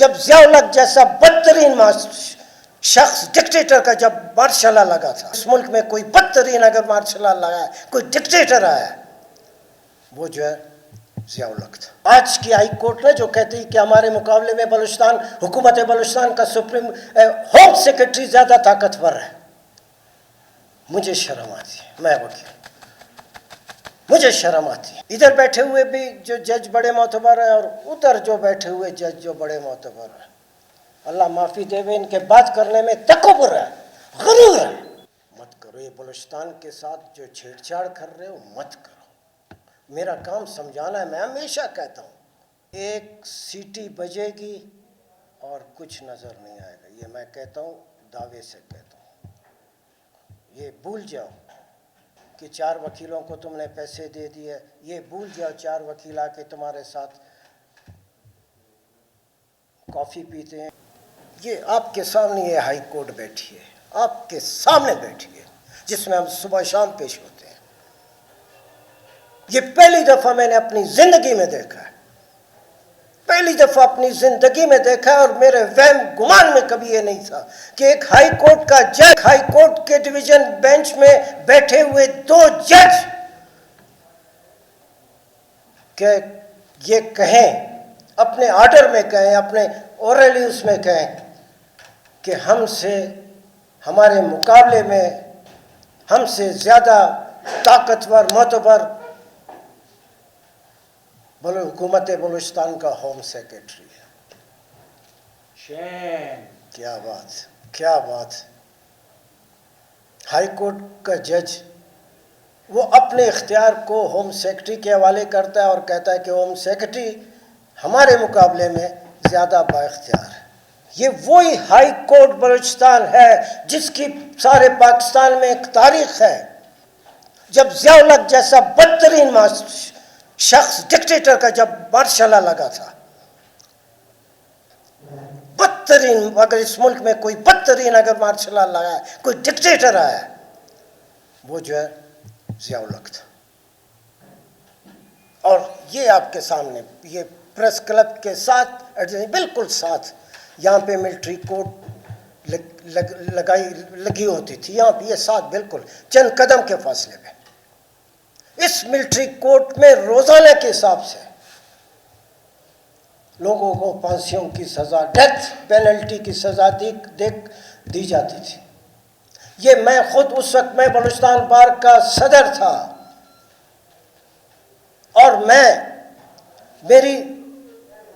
جب ضیاء جیسا بدترین شخص ڈکٹیٹر کا جب مارشل لا لگا تھا، اس ملک میں کوئی بدترین اگر مارشل لا لگا ہے، کوئی ڈکٹیٹر آیا ہے، وہ جو ہے ضیاء الحق تھا۔ آج کی ہائی کورٹ نے جو کہتی ہے کہ ہمارے مقابلے میں بلوچستان، حکومت بلوچستان کا سپریم ہوم سیکرٹری زیادہ طاقتور ہے، مجھے شرم آتی ہے، میں وکیل، مجھے شرم آتی ہے۔ ادھر بیٹھے ہوئے بھی جو جج بڑے معتبر ہیں اور ادھر جو بیٹھے ہوئے جج جو بڑے معتبر ہیں، اللہ معافی دے ان کے بات کرنے میں تکبر ہے، غرور ہے۔ مت کرو یہ بلوچستان کے ساتھ جو چھیڑ چھاڑ کر رہے ہو، مت کرو۔ میرا کام سمجھانا ہے، میں ہمیشہ کہتا ہوں ایک سیٹی بجے گی اور کچھ نظر نہیں آئے گا، یہ میں کہتا ہوں، دعوے سے کہتا ہوں۔ یہ بھول جاؤ کہ 4 وکیلوں کو تم نے پیسے دے دیے، یہ بھول جاؤ 4 وکیل آ کے تمہارے ساتھ کافی پیتے ہیں۔ یہ آپ کے سامنے یہ ہائی کورٹ بیٹھی ہے، آپ کے سامنے بیٹھی ہے، جس میں ہم صبح شام پیش ہوتے ہیں۔ یہ پہلی دفعہ میں نے اپنی زندگی میں دیکھا ہے، پہلی دفعہ اپنی زندگی میں دیکھا ہے، اور میرے وہم گمان میں کبھی یہ نہیں تھا کہ ایک ہائی کورٹ کا جج، ہائی کورٹ کے ڈویژن بینچ میں بیٹھے ہوئے 2 جج کہ یہ کہیں، اپنے آرڈر میں کہیں، اپنے اورلی اس میں کہیں کہ ہم سے، ہمارے مقابلے میں ہم سے زیادہ طاقتور معتبر حکومت بلوچستان کا ہوم سیکرٹری ہے۔ شین کیا بات، کیا بات۔ ہائی کورٹ کا جج وہ اپنے اختیار کو ہوم سیکرٹری کے حوالے کرتا ہے اور کہتا ہے کہ ہوم سیکرٹری ہمارے مقابلے میں زیادہ با اختیار ہے۔ یہ وہی ہائی کورٹ بلوچستان ہے جس کی سارے پاکستان میں ایک تاریخ ہے۔ جب ضیاء الحق جیسا بدترین شخص ڈکٹیٹر کا جب مارشل لا لگا تھا، بدترین، اگر اس ملک میں کوئی بدترین اگر مارشل لا لگا ہے، کوئی ڈکٹیٹر آیا ہے، وہ جو ہے ضیاء الحق تھا۔ اور یہ آپ کے سامنے، یہ پریس کلب کے ساتھ بالکل ساتھ، یہاں پہ ملٹری کورٹ لگی ہوتی تھی، یہاں پہ یہ ساتھ بالکل چند قدم کے فاصلے پہ۔ اس ملٹری کورٹ میں روزانہ کے حساب سے لوگوں کو پھانسیوں کی سزا، ڈیتھ پینلٹی کی سزا دی جاتی تھی۔ یہ میں خود اس وقت میں بلوچستان بار کا صدر تھا، اور میری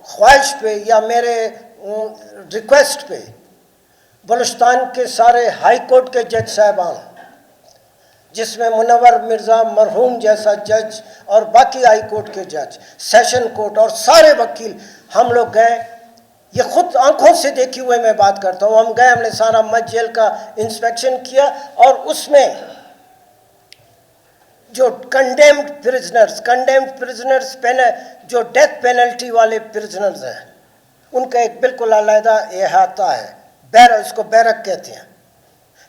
خواہش پہ یا میرے ریکویسٹ پہ بلوچستان کے سارے ہائی کورٹ کے جج صاحبان، جس میں منور مرزا مرحوم جیسا جج اور باقی ہائی کورٹ کے جج، سیشن کورٹ اور سارے وکیل، ہم لوگ گئے، یہ خود آنکھوں سے دیکھی ہوئے میں بات کرتا ہوں، ہم گئے، ہم نے سارا مت جیل کا انسپیکشن کیا، اور اس میں جو کنڈیمڈ پرزنرز جو ڈیتھ پینلٹی والے پرزنرز ہیں، ان کا ایک بالکل علیحدہ احاطہ ہے، اس کو بیرک کہتے ہیں،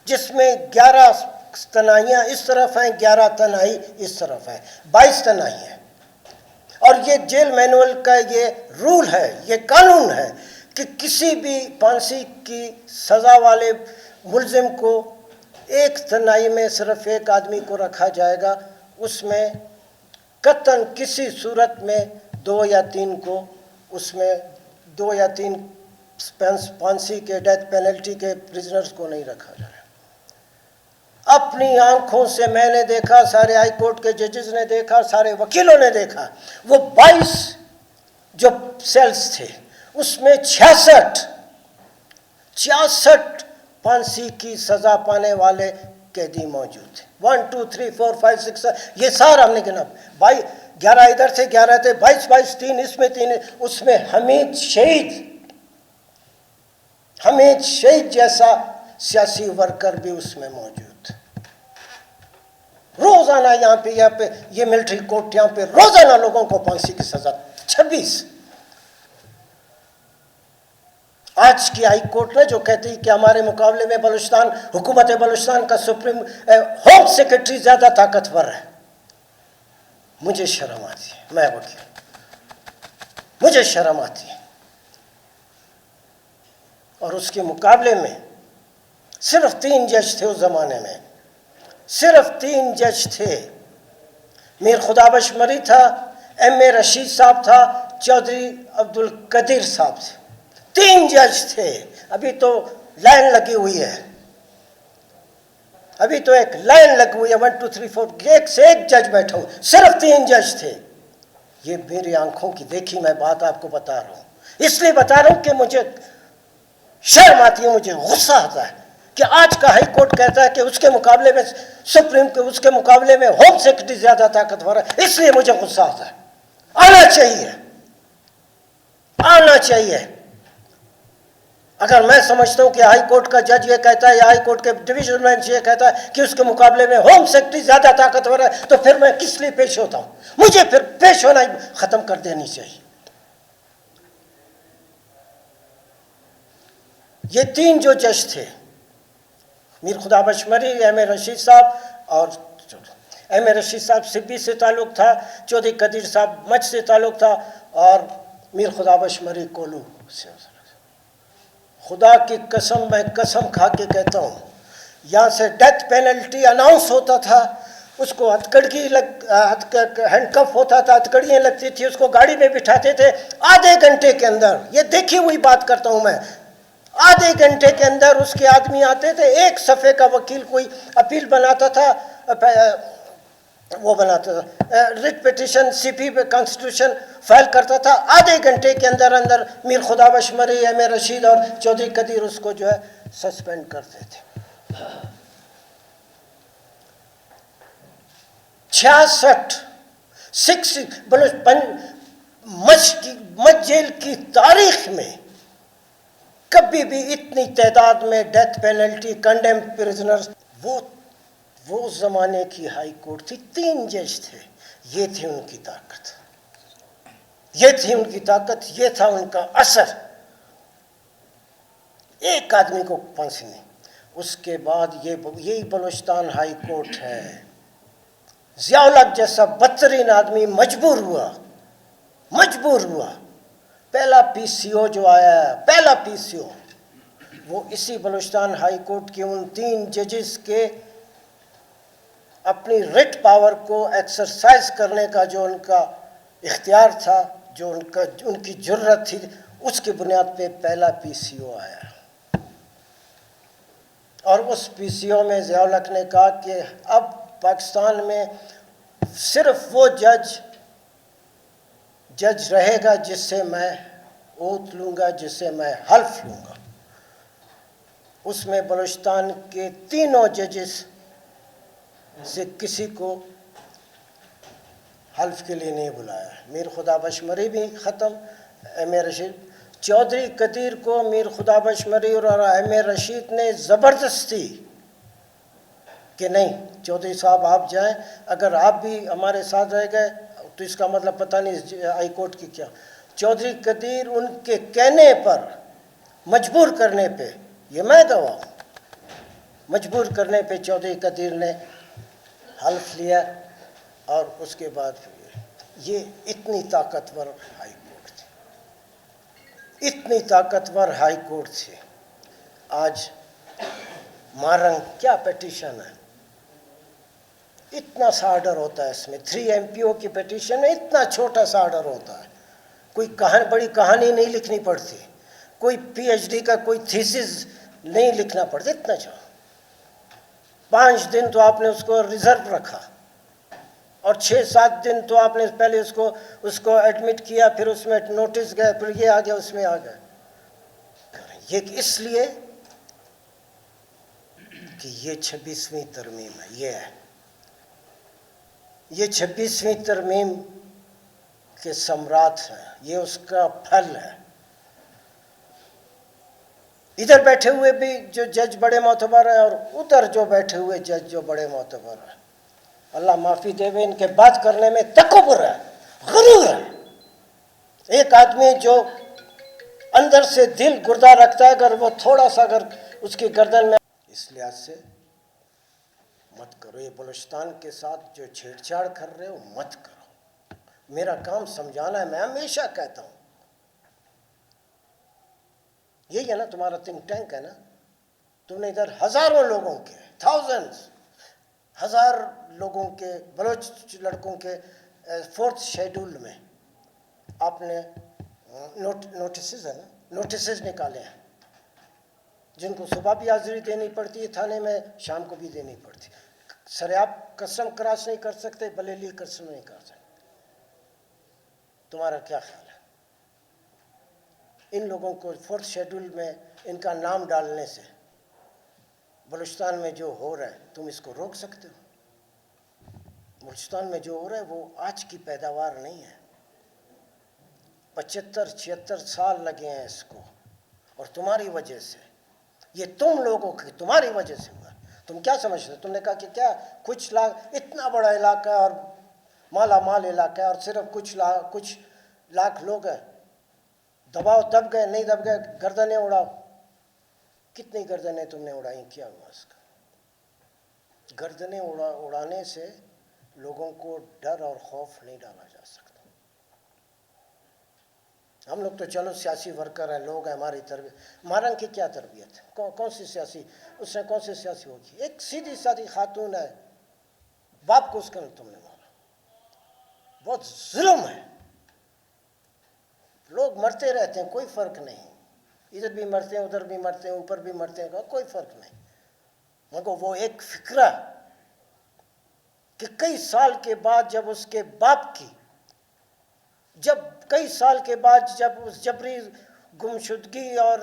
جس میں 11 تنہائیاں اس طرف ہیں، 11 تنہائی اس طرف ہیں، 22 تنہائی ہیں۔ اور یہ جیل مینول کا یہ رول ہے، یہ قانون ہے کہ کسی بھی پھانسی کی سزا والے ملزم کو ایک تنہائی میں صرف ایک آدمی کو رکھا جائے گا، اس میں قطعاً کسی صورت میں 2 یا 3 کو، اس میں 2 یا 3 پھانسی کے ڈیتھ پینلٹی کے پرزنرز کو نہیں رکھا جائے۔ اپنی آنکھوں سے میں نے دیکھا، سارے ہائی کورٹ کے ججز نے دیکھا، سارے وکیلوں نے دیکھا، وہ 22 جو سیلز تھے، اس میں 66 پھانسی کی سزا پانے والے قیدی موجود تھے۔ 1 2 3 4 5 6 یہ سارا ہم نے گنا، 11 ادھر سے 11 تھے، 22 3 اس میں 3، اس میں حمید شہید جیسا سیاسی ورکر بھی اس میں موجود تھا۔ روزانہ یہاں پہ یہ ملٹری کورٹ یہاں پہ روزانہ لوگوں کو پھانسی کی سزا، 26۔ آج کی ہائی کورٹ نے جو کہتی ہے کہ ہمارے مقابلے میں بلوچستان، حکومت بلوچستان کا سپریم ہوم سیکرٹری زیادہ طاقتور ہے، مجھے شرم آتی ہے، میں وکیل، مجھے شرم آتی ہے۔ اور اس کے مقابلے میں صرف 3 جج تھے اس زمانے میں، صرف 3 جج تھے۔ میر خدا بخش مری تھا، ایم اے رشید صاحب تھا، چودھری عبد القدیر صاحب تھے، 3 جج تھے۔ ابھی تو لائن لگی ہوئی ہے، ابھی تو ایک لائن لگی ہوئی ہے، 1 2 3 4، ایک سے ایک جج بیٹھا ہوں، صرف 3 جج تھے۔ یہ میری آنکھوں کی دیکھی میں بات آپ کو بتا رہا ہوں، اس لیے بتا رہا ہوں کہ مجھے شرم آتی ہے، مجھے غصہ آتا ہے کہ آج کا ہائی کورٹ کہتا ہے کہ اس کے مقابلے میں سپریم کے اس کے مقابلے میں ہوم سیکرٹری زیادہ طاقتور ہے، اس لیے مجھے غصہ آتا ہے۔ آنا چاہیے، آنا چاہیے۔ اگر میں سمجھتا ہوں کہ ہائی کورٹ کا جج یہ کہتا ہے یا ہائی کورٹ کے ڈویژن بینچ یہ کہتا ہے کہ اس کے مقابلے میں ہوم سیکرٹری زیادہ طاقتور ہے، تو پھر میں کس لیے پیش ہوتا ہوں؟ مجھے پھر پیش ہونا ختم کر دینی چاہیے۔ یہ 3 جو جج تھے، میر خدا بخش مری، ایم اے رشید صاحب، اور ایم اے رشید صاحب سبی سے تعلق تھا، چودھری قدیر صاحب مچھ سے تعلق تھا، اور میر خدا بخش مری کولو سے۔ خدا کی قسم، میں قسم کھا کے کہتا ہوں، یہاں سے ڈیتھ پینلٹی اناؤنس ہوتا تھا، اس کو ہینڈ کف ہوتا تھا، ہتکڑیاں لگتی تھی، اس کو گاڑی میں بٹھاتے تھے، آدھے گھنٹے کے اندر، یہ دیکھی ہوئی بات کرتا ہوں میں، آدھے گھنٹے کے اندر اس کے آدمی آتے تھے، ایک صفحے کا وکیل کوئی اپیل بناتا تھا، وہ بناتا تھا ریٹ پیٹیشن، سی پی پہ کانسٹیٹیوشن فائل کرتا تھا، آدھے گھنٹے کے اندر اندر میر خدا بخش مری، ایم اے رشید اور چودھری قدیر اس کو جو ہے سسپینڈ کرتے تھے۔ 66 جیل کی تاریخ میں کبھی بھی اتنی تعداد میں ڈیتھ پینلٹی، کنڈیم پرزنرز، وہ زمانے کی ہائی کورٹ تھی، 3 جج تھے، یہ تھی ان کی طاقت، یہ تھی ان کی طاقت، یہ تھا ان کا اثر۔ ایک آدمی کو پھانسی نہیں۔ اس کے بعد یہی بلوچستان ہائی کورٹ ہے، ضیاء الحق جیسا بدترین آدمی مجبور ہوا، پہلا پی سی او جو آیا ہے، پہلا پی سی او، وہ اسی بلوچستان ہائی کورٹ کے ان 3 ججز کے اپنی ریٹ پاور کو ایکسرسائز کرنے کا جو ان کا اختیار تھا، جو ان کی جرت تھی، اس کی بنیاد پہ پہلا پی سی او آیا، اور اس پی سی او میں ضیاء الحق نے کہا کہ اب پاکستان میں صرف وہ جج رہے گا جس سے میں اوت لوں گا، جس سے میں حلف لوں گا۔ اس میں بلوچستان کے 3 ججز سے کسی کو حلف کے لیے نہیں بلایا، میر خدا بخش مری بھی ختم، ایم اے رشید، چودھری قدیر کو میر خدا بخش مری اور ایم اے رشید نے زبردستی کہ نہیں چودھری صاحب آپ جائیں، اگر آپ بھی ہمارے ساتھ رہ گئے تو اس کا مطلب پتہ نہیں ہائی کورٹ کی کیا۔ چودھری قدیر ان کے کہنے پر، مجبور کرنے پہ، یہ میں گواہ ہوں، مجبور کرنے پہ چودھری قدیر نے حلف لیا، اور اس کے بعد یہ اتنی طاقتور ہائی کورٹ تھی، اتنی طاقتور ہائی کورٹ تھی۔ آج مارنگ کیا پیٹیشن ہے، اتنا سا آرڈر ہوتا ہے اس میں، 3 MP کی پیٹیشن میں اتنا چھوٹا سا آرڈر ہوتا ہے، کوئی بڑی کہانی نہیں لکھنی پڑتی، کوئی PhD کا کوئی تھیسس نہیں لکھنا پڑتا، اتنا چھوٹا۔ 5 دن تو آپ نے اس کو ریزرو رکھا، اور 6-7 دن تو آپ نے پہلے اس کو ایڈمٹ کیا، پھر اس میں نوٹس گئے، پھر یہ آ گیا، اس میں آ گیا۔ یہ اس لیے کہ یہ 26ویں ترمیم ہے، یہ 26ویں ترمیم کے ثمرات ہیں، یہ اس کا پھل ہے۔ ادھر بیٹھے ہوئے بھی جو جج بڑے معتبر ہیں، اور ادھر جو بیٹھے ہوئے جج جو بڑے معتبر ہیں، اللہ معافی دے، ان کے بات کرنے میں تکبر ہے، غرور ہے۔ ایک آدمی جو اندر سے دل گردہ رکھتا ہے، اگر وہ تھوڑا سا اگر اس کی گردن میں، اس لحاظ سے مت کرو، یہ بلوچستان کے ساتھ جو چھیڑ چھاڑ کر رہے ہو مت کرو، میرا کام سمجھانا ہے، میں ہمیشہ کہتا ہوں یہی ہے نا تمہارا تھنک ٹینک ہے نا. تم نے ادھر ہزاروں لوگوں کے ہزار لوگوں کے بلوچ لڑکوں کے 4th شیڈول میں آپ نے نوٹسز ہے نا, نوٹسز نکالے ہیں جن کو صبح بھی حاضری دینی پڑتی ہے تھانے میں, شام کو بھی دینی پڑتی. سر آپ کسٹم کراس نہیں کر سکتے, بلیلی کسٹم نہیں کر سکتے. تمہارا کیا خیال ہے ان لوگوں کو 4th شیڈول میں ان کا نام ڈالنے سے بلوچستان میں جو ہو رہا ہے تم اس کو روک سکتے ہو؟ بلوچستان میں جو ہو رہا ہے وہ آج کی پیداوار نہیں ہے. 75-76 سال لگے ہیں اس کو, اور تمہاری وجہ سے, یہ تم لوگوں کی تمہاری وجہ سے ہوا. تم کیا سمجھتے ہو؟ تم نے کہا کہ کیا کچھ اتنا بڑا علاقہ ہے اور مالا مال علاقہ ہے اور صرف کچھ لاکھ لوگ ہیں, دباؤ دب گئے نہیں دب گئے, گردنیں اڑاؤ. کتنی گردنیں تم نے اڑائی, کیا ہوا اس کا؟ گردنیں اڑانے سے لوگوں کو ڈر اور خوف نہیں ڈالا جا سکتا. ہم لوگ تو چلو سیاسی ورکر ہیں, لوگ ہیں, ہماری تربیت. مارنگ کی کیا تربیت ہے؟ کون سی سیاسی, اس نے کون سی سیاسی ہوگی؟ ایک سیدھی سادھی خاتون ہے, باپ کو اس کا تم نے مارا. بہت ظلم ہے. لوگ مرتے رہتے ہیں, کوئی فرق نہیں, ادھر بھی مرتے ہیں ادھر بھی مرتے ہیں اوپر بھی مرتے ہیں, کوئی فرق نہیں. مگر وہ ایک فکرہ کہ کئی سال کے بعد جب اس کے باپ کی کئی سال کے بعد جب اس جبری گمشدگی اور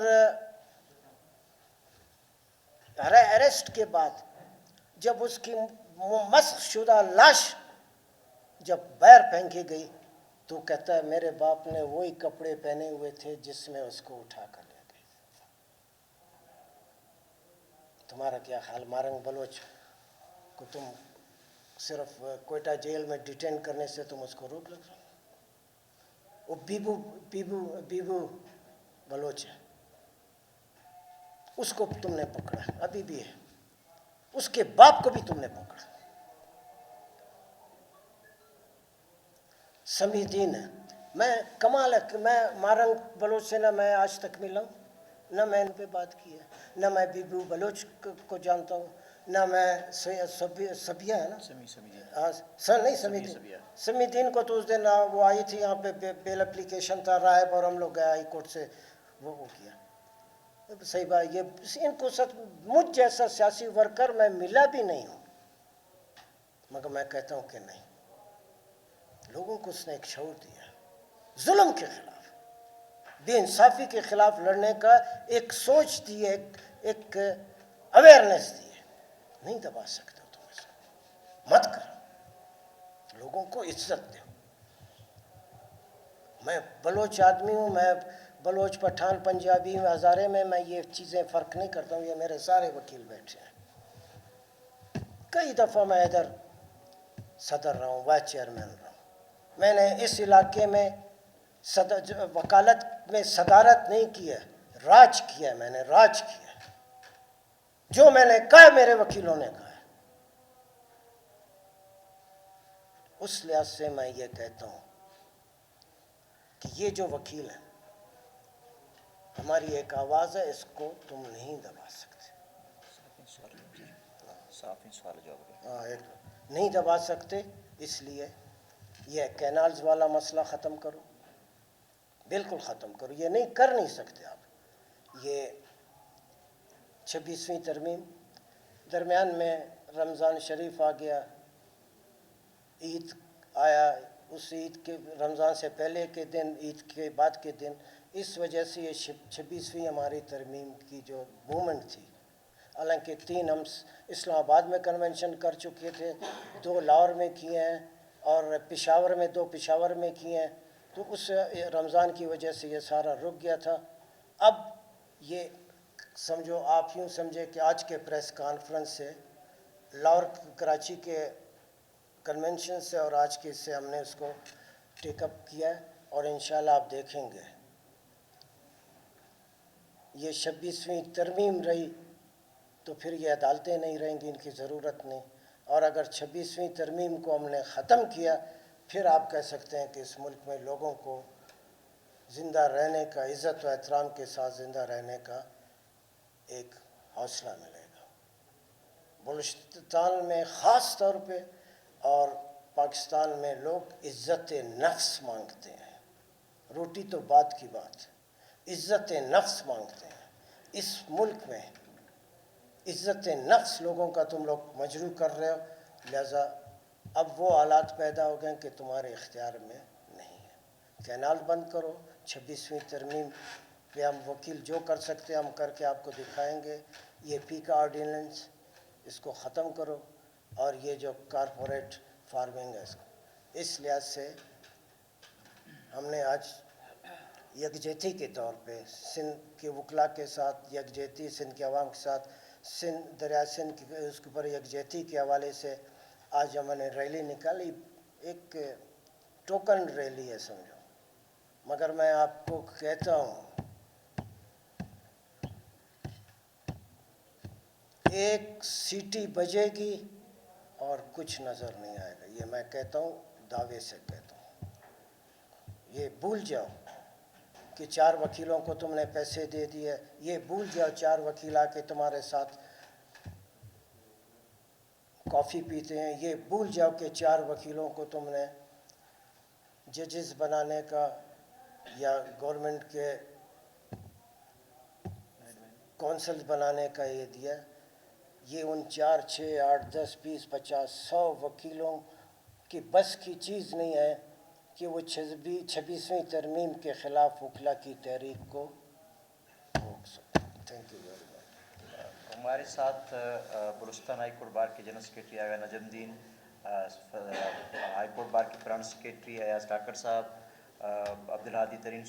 اریسٹ کے بعد جب اس کی مسخ شدہ لاش جب باہر پھینکی گئی تو کہتا ہے میرے باپ نے وہی کپڑے پہنے ہوئے تھے جس میں اس کو اٹھا کر لے گئے. تمہارا کیا خیال؟ مارنگ بلوچ کو تم صرف کوئٹہ جیل میں ڈیٹین کرنے سے تم اس کو روک لو. وہ بیبو بلوچ ہے, اس کو تم نے پکڑا, ابھی بھی ہے. اس کے باپ کو بھی تم نے پکڑا. سمیع الدین ہے. میں کمال ہے کہ میں مارنگ بلوچ سے نہ میں آج تک ملا ہوں, نہ میں ان پہ بات کی ہے, نہ میں بیبو بلوچ کو جانتا ہوں, نہ میں سبیہ ہے نا سر نہیں سمیع الدین کو تو اس دن وہ آئی تھی یہاں پہ بیل اپلیکیشن تھا رائب, اور ہم لوگ گئے ہائی کورٹ سے وہ کیا. صحیح بات, یہ ان کو سچ مجھ جیسا سیاسی ورکر میں ملا بھی نہیں ہوں, مگر میں کہتا ہوں کہ نہیں, لوگوں کو اس نے ایک شعور دیا, ظلم کے خلاف, بے انصافی کے خلاف لڑنے کا ایک سوچ دی ہے, ایک اویئرنیس دی ہے. نہیں دبا سکتے ہو تم اس کو, مت کرو, لوگوں کو عزت دو. میں بلوچ آدمی ہوں, میں بلوچ پٹھان پنجابی ہزارے میں یہ چیزیں فرق نہیں کرتا ہوں. یہ میرے سارے وکیل بیٹھے ہیں. کئی دفعہ میں ادھر صدر رہا ہوں, وائس چیئرمین رہا ہوں. میں نے اس علاقے میں وکالت میں صدارت نہیں کی ہے, راج کیا ہے. میں نے راج کیا ہے, جو میں نے کہا میرے وکیلوں نے کہا ہے. اس لحاظ سے میں یہ کہتا ہوں کہ یہ جو وکیل ہیں ہماری ایک آواز ہے, اس کو تم نہیں دبا سکتے. نہیں دبا سکتے. اس لیے یہ کینالز والا مسئلہ ختم کرو, بالکل ختم کرو. یہ نہیں کر نہیں سکتے آپ. یہ 26ویں ترمیم, درمیان میں رمضان شریف آ گیا, عید آیا, اس عید کے رمضان سے پہلے کے دن, عید کے بعد کے دن, اس وجہ سے یہ 26ویں ہماری ترمیم کی جو موومنٹ تھی, حالانکہ 3 ہم اسلام آباد میں کنونشن کر چکے تھے, 2 لاہور میں کیے ہیں, اور پشاور میں 2 پشاور میں کیے ہیں, تو اس رمضان کی وجہ سے یہ سارا رک گیا تھا. اب یہ سمجھو, آپ یوں سمجھے کہ آج کے پریس کانفرنس سے, لاہور کراچی کے کنونشن سے اور آج کے سے ہم نے اس کو ٹیک اپ کیا ہے, اور انشاءاللہ آپ دیکھیں گے یہ 26ویں ترمیم رہی تو پھر یہ عدالتیں نہیں رہیں گی, ان کی ضرورت نہیں. اور اگر 26ویں ترمیم کو ہم نے ختم کیا, پھر آپ کہہ سکتے ہیں کہ اس ملک میں لوگوں کو زندہ رہنے کا، عزت و احترام کے ساتھ زندہ رہنے کا ایک حوصلہ ملے گا۔ بلوچستان میں خاص طور پہ اور پاکستان میں لوگ عزت نفس مانگتے ہیں، روٹی تو بات کی بات ہے، عزت نفس مانگتے ہیں۔ اس ملک میں عزت نفس لوگوں کا تم لوگ مجروح کر رہے ہو، لہذا اب وہ حالات پیدا ہو گئے کہ تمہارے اختیار میں نہیں ہے۔ کینال بند کرو، 26ویں ترمیم پہ ہم وکیل جو کر سکتے ہیں ہم کر کے آپ کو دکھائیں گے۔ یہ پی کا آرڈیننس اس کو ختم کرو، اور یہ جو کارپوریٹ فارمنگ ہے اس لحاظ سے ہم نے آج یکجہتی کے طور پہ سندھ کے وکلاء کے ساتھ یکجہتی، سندھ کے عوام کے ساتھ دریا سندھ کی اس کے اوپر یکجہتی کے حوالے سے آج ہم نے ریلی نکالی۔ ایک ٹوکن ریلی ہے سمجھو، مگر میں آپ کو کہتا ہوں ایک سیٹی بجے گی اور کچھ نظر نہیں آئے گا، یہ میں کہتا ہوں، دعوے سے کہتا ہوں۔ یہ بھول جاؤ کہ 4 وکیلوں کو تم نے پیسے دے دیے، یہ بھول جاؤ 4 وکیل آ کے تمہارے ساتھ کافی پیتے ہیں، یہ بھول جاؤ کہ 4 وکیلوں کو تم نے ججز بنانے کا یا گورنمنٹ کے کونسل بنانے کا یہ دیا۔ یہ ان 4 6 8 10 20 50 100 وکیلوں کی بس کی چیز نہیں ہے کہ وہ 26ویں ترمیم کے خلاف وکلا کی تحریک کو روک سکے۔ Thank you very much. ہمارے ساتھ بلوچستان ہائی کورٹ بار کے جنرل سیکرٹری آغا نجم الدین، ہائی کورٹ بار کے پرانٹ سیکرٹری ایاز کاکڑ صاحب، عبدالہادی ترین